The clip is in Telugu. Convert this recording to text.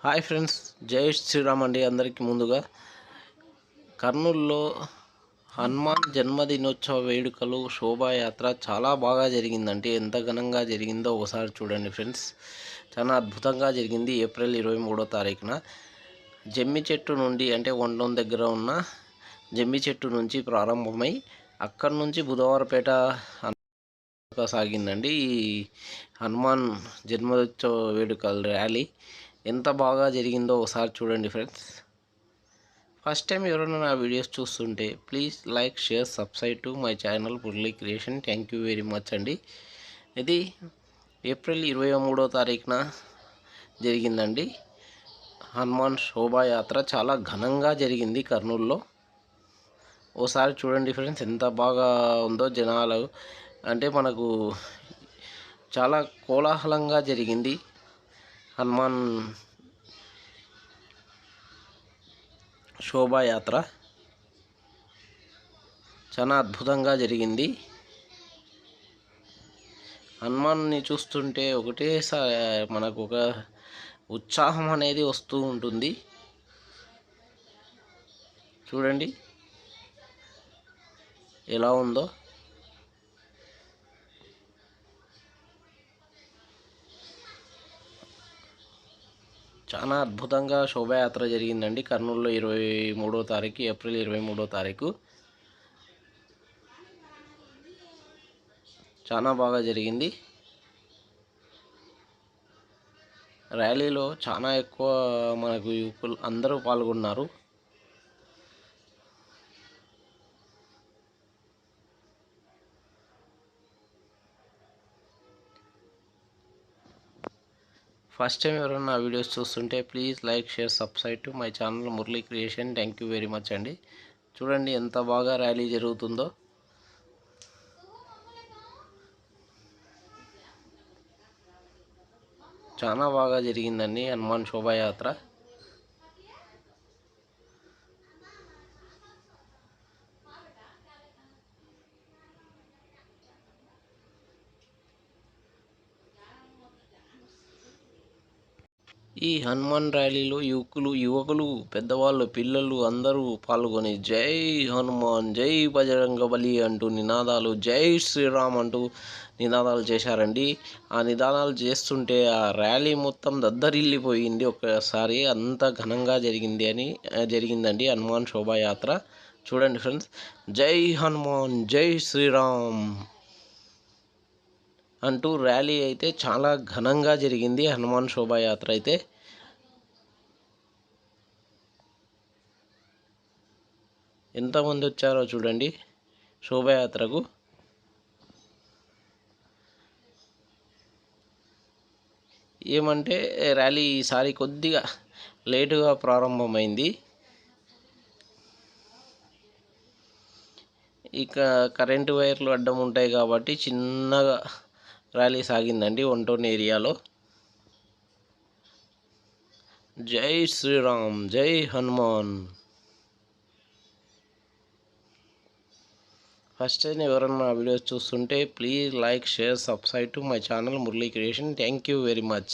హాయ్ ఫ్రెండ్స్, జై శ్రీరామ్ అండి. అందరికీ ముందుగా కర్నూలులో హనుమాన్ జన్మదినోత్సవ వేడుకలు శోభాయాత్ర చాలా బాగా జరిగిందంటే ఎంత ఘనంగా జరిగిందో ఒకసారి చూడండి ఫ్రెండ్స్. చాలా అద్భుతంగా జరిగింది. ఏప్రిల్ 23వ తారీఖున జమ్మి చెట్టు నుండి, అంటే వండం దగ్గర ఉన్న జమ్మి చెట్టు నుంచి ప్రారంభమై అక్కడి నుంచి బుధవారపేట సాగిందండి ఈ హనుమాన్ జన్మదినోత్సవ వేడుకల ర్యాలీ. ఎంత బాగా జరిగిందో ఒకసారి చూడండి ఫ్రెండ్స్. ఫస్ట్ టైం ఎవరైనా నా వీడియోస్ చూస్తుంటే please like, share, subscribe to my channel Murali creation. Thank you very much అండి. ఇది ఏప్రిల్ 23వ తారీఖున జరిగిందండి హనుమాన్ శోభాయాత్ర. చాలా ఘనంగా జరిగింది కర్నూలులో. ఓసారి చూడండి ఫ్రెండ్స్, ఎంత బాగా ఉందో జనాలు. అంటే మనకు చాలా కోలాహలంగా జరిగింది హనుమాన్ శోభాయాత్ర. చాలా అద్భుతంగా జరిగింది. హనుమాన్ని చూస్తుంటే ఒకటేసారి మనకు ఒక ఉత్సాహం అనేది వస్తూ ఉంటుంది. చూడండి ఎలా ఉందో. చాలా అద్భుతంగా శోభాయాత్ర జరిగిందండి కర్నూలులో 23వ తారీఖు, ఏప్రిల్ 23వ తారీఖు. చాలా బాగా జరిగింది. ర్యాలీలో చాలా ఎక్కువ మనకు యువకులు అందరూ పాల్గొన్నారు. ఫస్ట్ టైం ఎవరైనా నా వీడియోస్ చూస్తుంటే please like, share, subscribe to my channel Murali creation. Thank you very much అండి. చూడండి ఎంత బాగా ర్యాలీ జరుగుతుందో. చాలా బాగా జరిగిందండి హనుమాన్ శోభాయాత్ర. ఈ హనుమాన్ ర్యాలీలో యువకులు, పెద్దవాళ్ళు, పిల్లలు అందరూ పాల్గొని జై హనుమాన్, జై బజరంగబలి అంటూ నినాదాలు, జై శ్రీరామ్ అంటూ నినాదాలు చేశారండి. ఆ నినాదాలు చేస్తుంటే ఆ ర్యాలీ మొత్తం దద్దరిల్లిపోయింది ఒక్కసారి. అంత ఘనంగా జరిగిందండి హనుమాన్ శోభాయాత్ర. చూడండి ఫ్రెండ్స్, జై హనుమాన్, జై శ్రీరామ్ అంటూ ర్యాలీ అయితే చాలా ఘనంగా జరిగింది. హనుమాన్ శోభాయాత్ర అయితే ఎంతమంది వచ్చారో చూడండి శోభాయాత్రకు. ఏమంటే ర్యాలీ ఈసారి కొద్దిగా లేటుగా ప్రారంభమైంది. ఇక కరెంటు వైర్లు అడ్డం ఉంటాయి కాబట్టి చిన్నగా ర్యాలీ సాగిందండి వంటోన్ ఏరియాలో. జై శ్రీరామ్, జై హనుమాన్. ఫస్ట్ టైం ఎవరన్నా వీడియోస్ చూస్తుంటే please like, share, subscribe to my channel Murali creation. Thank you very much.